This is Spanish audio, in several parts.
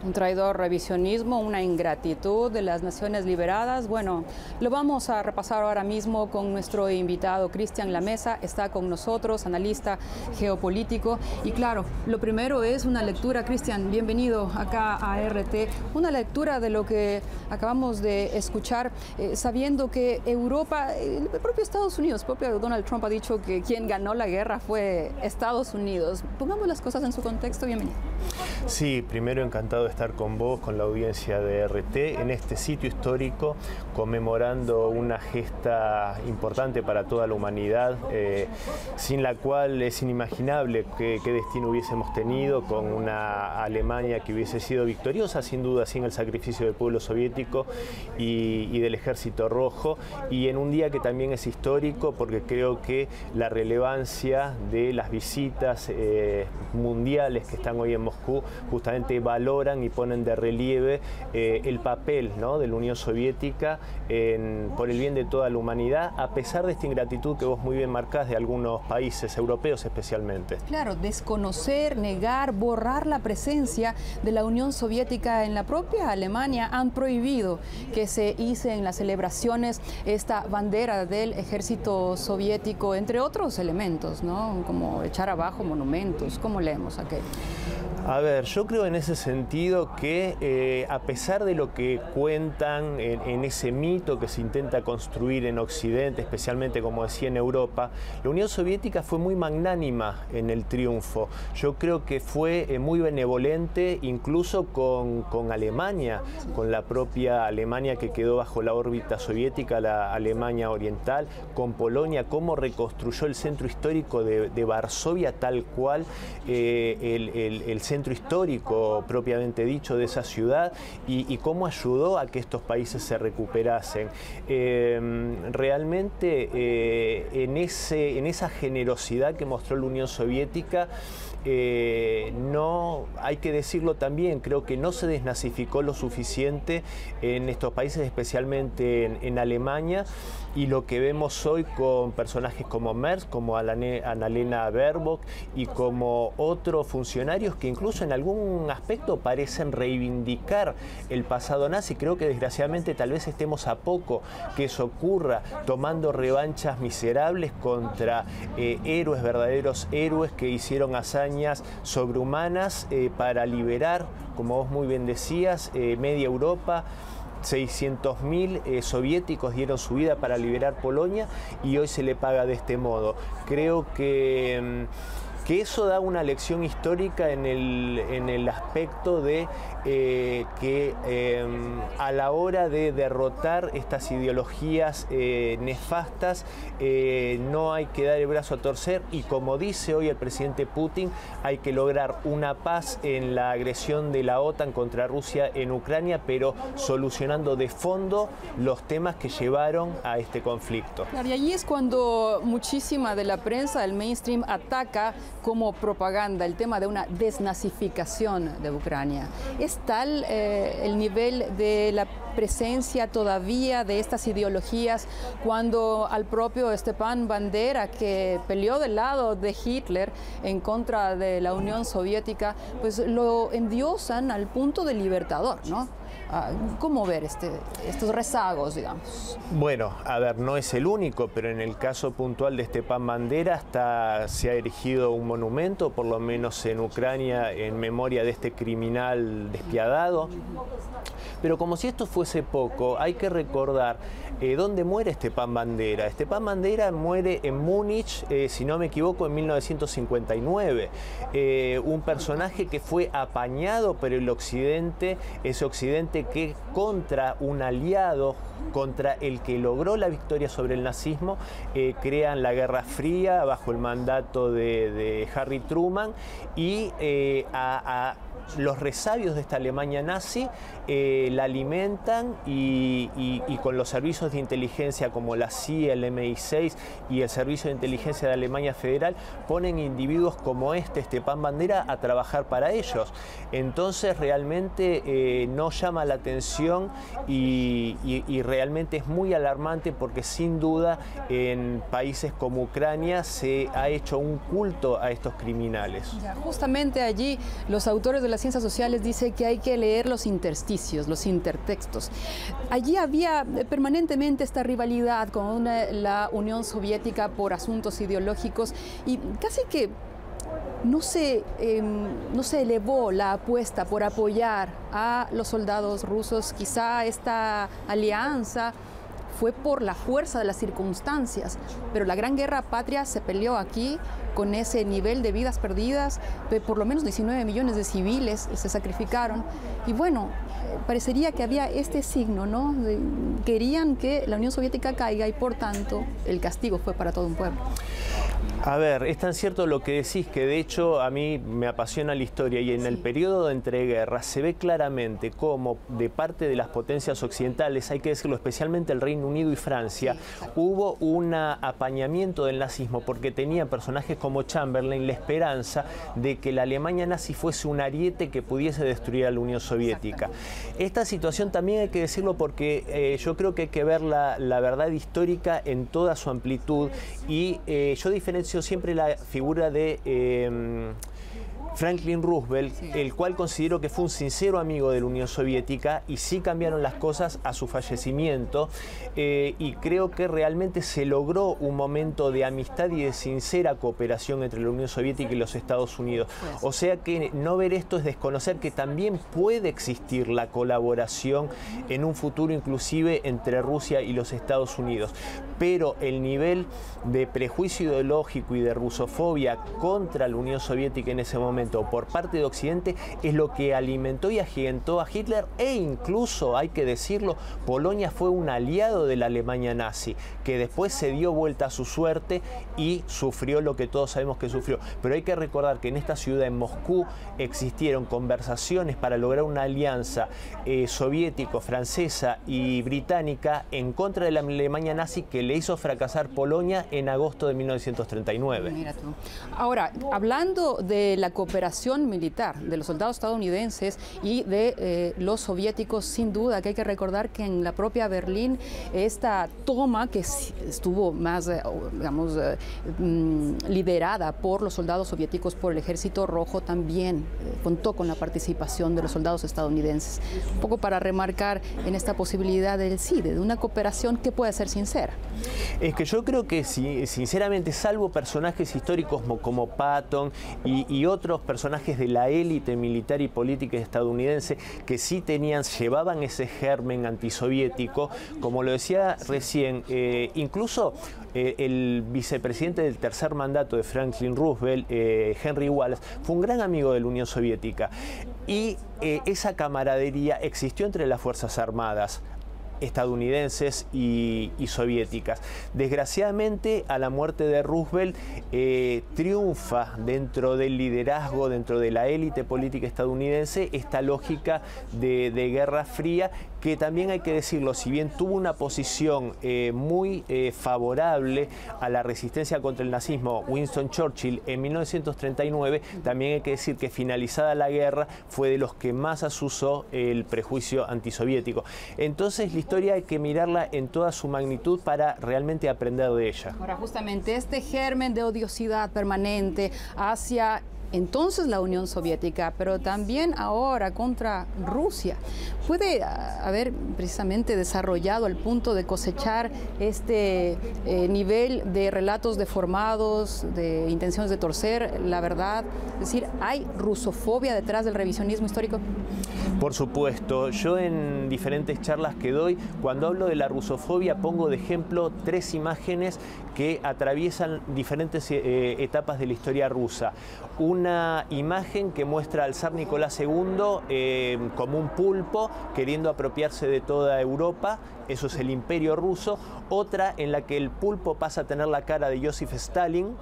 Un traidor revisionismo, una ingratitud de las naciones liberadas. Bueno, lo vamos a repasar ahora mismo con nuestro invitado Cristian Lamesa. Está con nosotros, analista geopolítico. Y claro, lo primero es una lectura. Cristian, bienvenido acá a RT. Una lectura de lo que acabamos de escuchar, sabiendo que Europa, el propio Estados Unidos, el propio Donald Trump ha dicho que quien ganó la guerra fue Estados Unidos. Pongamos las cosas en su contexto. Bienvenido. Sí, primero encantado de estar con vos, con la audiencia de RT, en este sitio histórico, conmemorando una gesta importante para toda la humanidad, sin la cual es inimaginable qué destino hubiésemos tenido, con una Alemania que hubiese sido victoriosa, sin duda, sin el sacrificio del pueblo soviético y del Ejército Rojo, y en un día que también es histórico, porque creo que la relevancia de las visitas mundiales que están hoy en Moscú justamente valoran y ponen de relieve el papel, ¿no?, de la Unión Soviética por el bien de toda la humanidad, a pesar de esta ingratitud que vos muy bien marcás de algunos países europeos especialmente. Claro, desconocer, negar, borrar la presencia de la Unión Soviética en la propia Alemania. Han prohibido que se hice en las celebraciones esta bandera del ejército soviético, entre otros elementos, ¿no?, como echar abajo monumentos. ¿Cómo leemos aquello? A ver, yo creo en ese sentido que a pesar de lo que cuentan en ese mito que se intenta construir en Occidente, especialmente como decía en Europa, la Unión Soviética fue muy magnánima en el triunfo. Yo creo que fue muy benevolente incluso con Alemania, con la propia Alemania que quedó bajo la órbita soviética, la Alemania oriental, con Polonia, cómo reconstruyó el centro histórico de Varsovia tal cual, el centro histórico propiamente dicho de esa ciudad, y cómo ayudó a que estos países se recuperasen. Realmente en esa generosidad que mostró la Unión Soviética, no, hay que decirlo también, creo que no se desnazificó lo suficiente en estos países, especialmente en Alemania, y lo que vemos hoy con personajes como Merz, como Annalena Baerbock y como otros funcionarios que incluso en algún aspecto parecen reivindicar el pasado nazi. Creo que desgraciadamente tal vez estemos a poco que eso ocurra, tomando revanchas miserables contra héroes, verdaderos héroes que hicieron hazañas sobrehumanas para liberar, como vos muy bien decías, media Europa. 600.000 soviéticos dieron su vida para liberar Polonia y hoy se le paga de este modo. Creo que eso da una lección histórica en el aspecto de que a la hora de derrotar estas ideologías nefastas no hay que dar el brazo a torcer, y como dice hoy el presidente Putin, hay que lograr una paz en la agresión de la OTAN contra Rusia en Ucrania, pero solucionando de fondo los temas que llevaron a este conflicto. Claro, y allí es cuando muchísima de la prensa, el mainstream, ataca como propaganda el tema de una desnazificación de Ucrania. ¿Es tal el nivel de la presencia todavía de estas ideologías cuando al propio Stepan Bandera, que peleó del lado de Hitler en contra de la Unión Soviética, pues lo endiosan al punto de libertador, ¿no? ¿Cómo ver estos rezagos, digamos? Bueno, a ver, no es el único, pero en el caso puntual de Stepan Bandera hasta se ha erigido un monumento, por lo menos en Ucrania, en memoria de este criminal despiadado. Pero como si esto fuese poco, hay que recordar dónde muere Stepan Bandera. Stepan Bandera muere en Múnich, si no me equivoco, en 1959. Un personaje que fue apañado por el Occidente, ese Occidente que contra un aliado, contra el que logró la victoria sobre el nazismo, crean la Guerra Fría bajo el mandato de Harry Truman, y los resabios de esta Alemania nazi la alimentan y con los servicios de inteligencia como la CIA, el MI6 y el Servicio de Inteligencia de Alemania Federal ponen individuos como Stepan Bandera a trabajar para ellos. Entonces realmente no llama la atención y realmente es muy alarmante, porque sin duda en países como Ucrania se ha hecho un culto a estos criminales. Justamente allí los autores de las ciencias sociales dice que hay que leer los intersticios, los intertextos. Allí había permanentemente esta rivalidad con la Unión Soviética por asuntos ideológicos y casi que no se elevó la apuesta por apoyar a los soldados rusos. Quizá esta alianza fue por la fuerza de las circunstancias, pero la Gran Guerra Patria se peleó aquí con ese nivel de vidas perdidas, por lo menos 19 millones de civiles se sacrificaron. Y bueno, parecería que había este signo, ¿no? Querían que la Unión Soviética caiga y por tanto el castigo fue para todo un pueblo. A ver, es tan cierto lo que decís que de hecho a mí me apasiona la historia y en el periodo de entreguerras se ve claramente cómo de parte de las potencias occidentales, hay que decirlo especialmente el Reino Unido y Francia, hubo un apañamiento del nazismo porque tenía personajes como Chamberlain la esperanza de que la Alemania nazi fuese un ariete que pudiese destruir a la Unión Soviética. Esta situación también hay que decirlo porque yo creo que hay que ver la verdad histórica en toda su amplitud y yo diferencio siempre la figura de Franklin Roosevelt, el cual considero que fue un sincero amigo de la Unión Soviética y sí cambiaron las cosas a su fallecimiento y creo que realmente se logró un momento de amistad y de sincera cooperación entre la Unión Soviética y los Estados Unidos. O sea que no ver esto es desconocer que también puede existir la colaboración en un futuro inclusive entre Rusia y los Estados Unidos. Pero el nivel de prejuicio ideológico y de rusofobia contra la Unión Soviética en ese momento por parte de Occidente es lo que alimentó y agigantó a Hitler e incluso, hay que decirlo, Polonia fue un aliado de la Alemania nazi, que después se dio vuelta a su suerte y sufrió lo que todos sabemos que sufrió. Pero hay que recordar que en esta ciudad, en Moscú, existieron conversaciones para lograr una alianza soviético, francesa y británica en contra de la Alemania nazi que le hizo fracasar Polonia en agosto de 1939. Mira tú. Ahora, hablando de la cooperación militar de los soldados estadounidenses y de los soviéticos, sin duda que hay que recordar que en la propia Berlín esta toma que estuvo más, digamos, liderada por los soldados soviéticos, por el Ejército Rojo, también contó con la participación de los soldados estadounidenses. Un poco para remarcar en esta posibilidad del sí, de una cooperación que puede ser sincera. Es que yo creo que sinceramente, salvo personajes históricos como Patton y otros personajes de la élite militar y política estadounidense que sí llevaban ese germen antisoviético, como lo decía recién, incluso el vicepresidente del tercer mandato de Franklin Roosevelt, Henry Wallace, fue un gran amigo de la Unión Soviética y esa camaradería existió entre las Fuerzas Armadas estadounidenses y soviéticas. Desgraciadamente, a la muerte de Roosevelt triunfa dentro del liderazgo, dentro de la élite política estadounidense, esta lógica de Guerra Fría, que también hay que decirlo, si bien tuvo una posición muy favorable a la resistencia contra el nazismo, Winston Churchill en 1939, también hay que decir que finalizada la guerra fue de los que más azuzó el prejuicio antisoviético. Entonces la historia hay que mirarla en toda su magnitud para realmente aprender de ella. Ahora, justamente este germen de odiosidad permanente hacia entonces la Unión Soviética, pero también ahora contra Rusia, puede haber precisamente desarrollado al punto de cosechar este nivel de relatos deformados, de intenciones de torcer la verdad. Es decir, ¿hay rusofobia detrás del revisionismo histórico? Por supuesto, yo en diferentes charlas que doy, cuando hablo de la rusofobia, pongo de ejemplo 3 imágenes que atraviesan diferentes etapas de la historia rusa. Una imagen que muestra al zar Nicolás II como un pulpo queriendo apropiarse de toda Europa, eso es el Imperio Ruso. Otra en la que el pulpo pasa a tener la cara de Joseph Stalin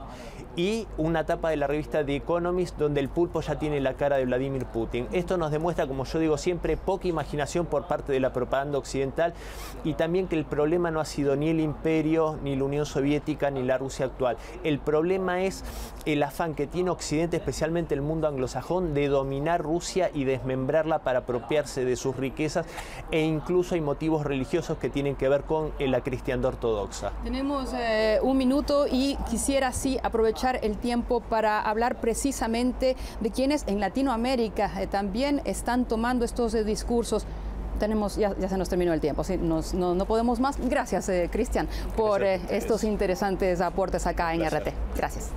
y una tapa de la revista The Economist donde el pulpo ya tiene la cara de Vladimir Putin. Esto nos demuestra, como yo digo siempre, poca imaginación por parte de la propaganda occidental y también que el problema no ha sido ni el Imperio, ni la Unión Soviética, ni la Rusia actual. El problema es el afán que tiene Occidente especialmente el mundo anglosajón, de dominar Rusia y desmembrarla para apropiarse de sus riquezas, e incluso hay motivos religiosos que tienen que ver con la cristiandad ortodoxa. Tenemos un minuto y quisiera sí aprovechar el tiempo para hablar precisamente de quienes en Latinoamérica también están tomando estos discursos. Ya se nos terminó el tiempo, ¿sí? No podemos más. Gracias, Cristian, por estos interesantes aportes acá en RT. Gracias.